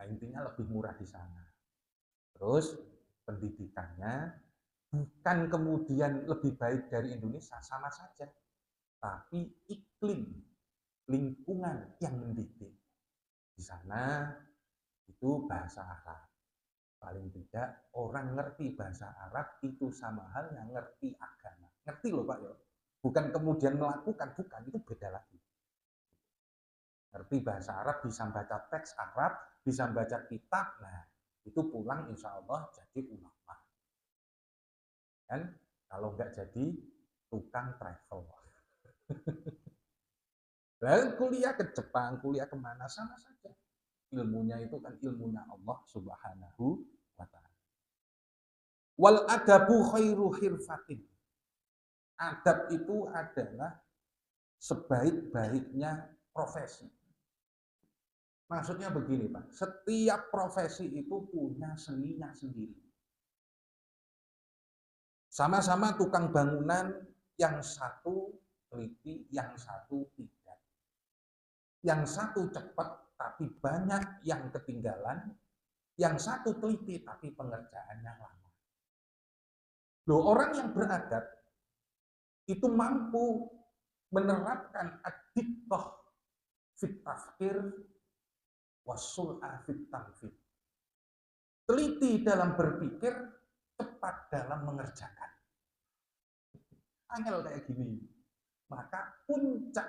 Nah, intinya lebih murah di sana. Terus pendidikannya bukan kemudian lebih baik dari Indonesia, sama saja. Tapi iklim, lingkungan yang mendidik. Di sana itu bahasa Arab. Paling tidak orang ngerti bahasa Arab itu sama halnya ngerti agama. Ngerti loh Pak ya. Bukan kemudian melakukan, bukan, itu beda lagi. Ngerti bahasa Arab, bisa baca teks Arab, bisa baca kitab, nah itu pulang insya Allah jadi ulama. Kan kalau nggak jadi tukang travel. Lalu kuliah ke Jepang, kuliah kemana, sama saja. Ilmunya itu kan ilmunya Allah Subhanahu wa ta'ala. Wal adabu khairu hirfatin. Adab itu adalah sebaik-baiknya profesi. Maksudnya begini Pak, setiap profesi itu punya seninya sendiri. Sama-sama tukang bangunan, yang satu teliti, yang satu tidak. Yang satu cepat, tapi banyak yang ketinggalan. Yang satu teliti, tapi pengerjaannya lama. Loh, orang yang beradab itu mampu menerapkan ad-diqqah fit tafkir wasul'a fit tanfid. Teliti dalam berpikir, cepat dalam mengerjakan. Angel kayak gini. Maka puncak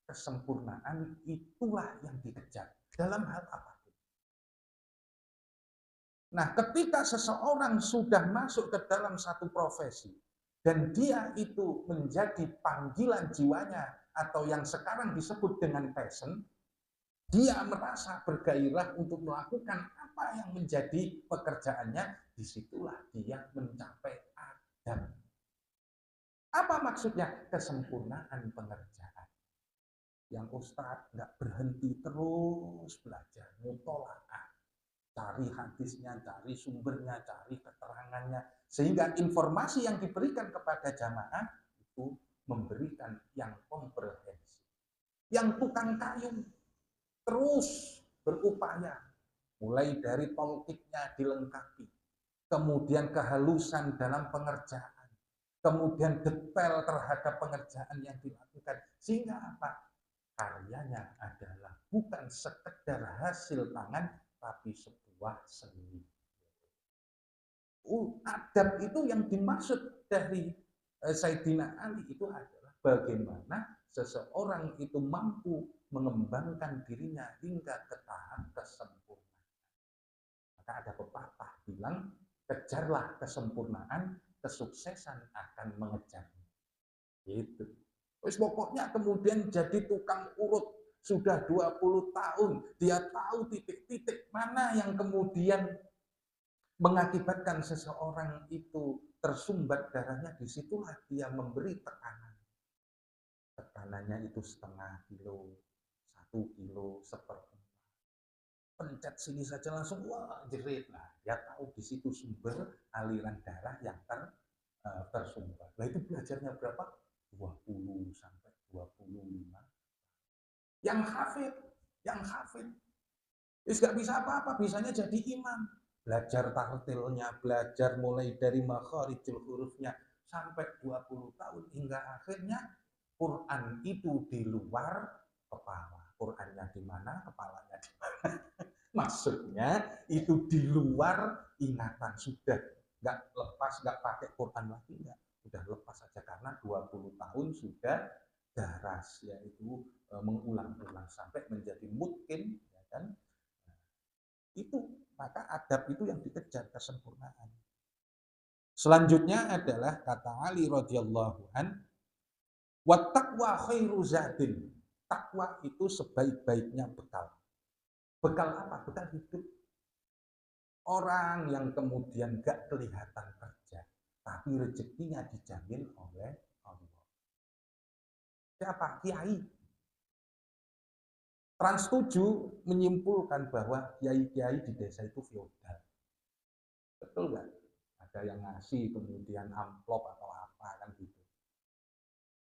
kesempurnaan itulah yang dikejar dalam hal apapun. Nah, ketika seseorang sudah masuk ke dalam satu profesi dan dia itu menjadi panggilan jiwanya atau yang sekarang disebut dengan passion, dia merasa bergairah untuk melakukan apa yang menjadi pekerjaannya, disitulah dia mencapai adab. Apa maksudnya? Kesempurnaan pengerjaan. Yang Ustadz nggak berhenti terus belajar, mutolaah, cari hadisnya, cari sumbernya, cari keterangannya, sehingga informasi yang diberikan kepada jamaah itu memberikan yang komprehensif. Yang tukang kayu terus berupaya, mulai dari tolkiknya dilengkapi, kemudian kehalusan dalam pengerjaan, kemudian detail terhadap pengerjaan yang dilakukan, sehingga apa? Karyanya adalah bukan sekedar hasil tangan, tapi sebuah seni. Adab itu yang dimaksud dari Sayyidina Ali itu adalah bagaimana seseorang itu mampu mengembangkan dirinya hingga ke tahap kesempurnaan. Maka ada pepatah bilang, kejarlah kesempurnaan, kesuksesan akan mengejarmu. Gitu. Terus pokoknya kemudian jadi tukang urut sudah 20 tahun, dia tahu titik-titik mana yang kemudian mengakibatkan seseorang itu tersumbat darahnya, disitulah dia memberi tekanan. Tekanannya itu setengah kilo, 1 kilo, seperempat. Pencet sini saja langsung wah jerit. Nah, dia tahu di situ sumber aliran darah yang tersumbat. Nah, itu belajarnya berapa? 20 sampai 25. Yang hafid, yang hafid. Terus nggak bisa apa-apa, bisanya jadi imam. Belajar tartilnya, belajar mulai dari makharijul hurufnya sampai 20 tahun hingga akhirnya Quran itu di luar kepala. Qurannya di mana, kepalanya di mana. Maksudnya itu di luar ingatan, sudah nggak lepas, nggak pakai Quran lagi, nggak, sudah lepas saja karena 20 tahun sudah daras, yaitu mengulang-ulang sampai menjadi mungkin, ya kan. Itu maka adab itu yang dikejar, kesempurnaan. Selanjutnya adalah kata Ali radhiyallahu an, wa taqwa khairu zadin. Takwa itu sebaik-baiknya bekal. Bekal apa? Bekal hidup. Orang yang kemudian gak kelihatan kerja, tapi rezekinya dijamin oleh Allah. Siapa? Kiai. Trans 7 menyimpulkan bahwa kiai-kiai di desa itu feodal. Betul nggak? Ada yang ngasih kemudian amplop atau apa kan gitu.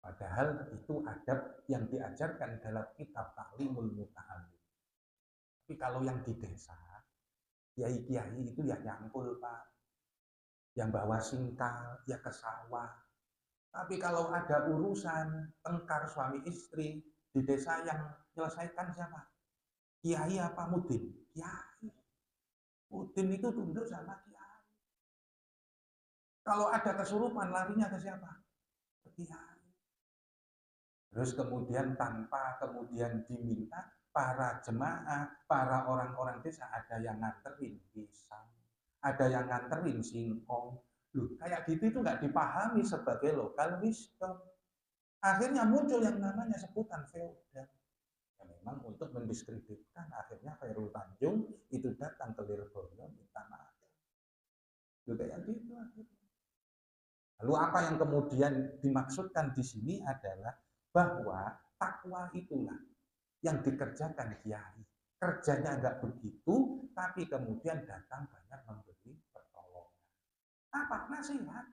Padahal itu adab yang diajarkan dalam kitab Ta'limul Muta'allim. Tapi kalau yang di desa, Kiai-kiai itu ya nyangkul Pak, yang bawa singkal, ya ke sawah. Tapi kalau ada urusan tengkar suami istri di desa yang menyelesaikan siapa? Kiai apa Mudin? Kiai. Mudin itu tunduk sama kiai. Kalau ada kesurupan larinya ke siapa? Ke kiai. Terus kemudian tanpa kemudian diminta, para jemaah, para orang-orang desa ada yang nganterin pisang, ada yang nganterin singkong. Loh, kayak gitu itu nggak dipahami sebagai local wisdom. Akhirnya muncul yang namanya sebutan feodal. Ya memang untuk mendiskreditkan, akhirnya Khairul Tanjung itu datang ke Lirboyo minta maaf. Loh, kayak gitu akhirnya. Lalu apa yang kemudian dimaksudkan di sini adalah bahwa takwa itulah yang dikerjakan kiai. Kerjanya enggak begitu, tapi kemudian datang banyak memberi pertolongan. Apa? Nasihat.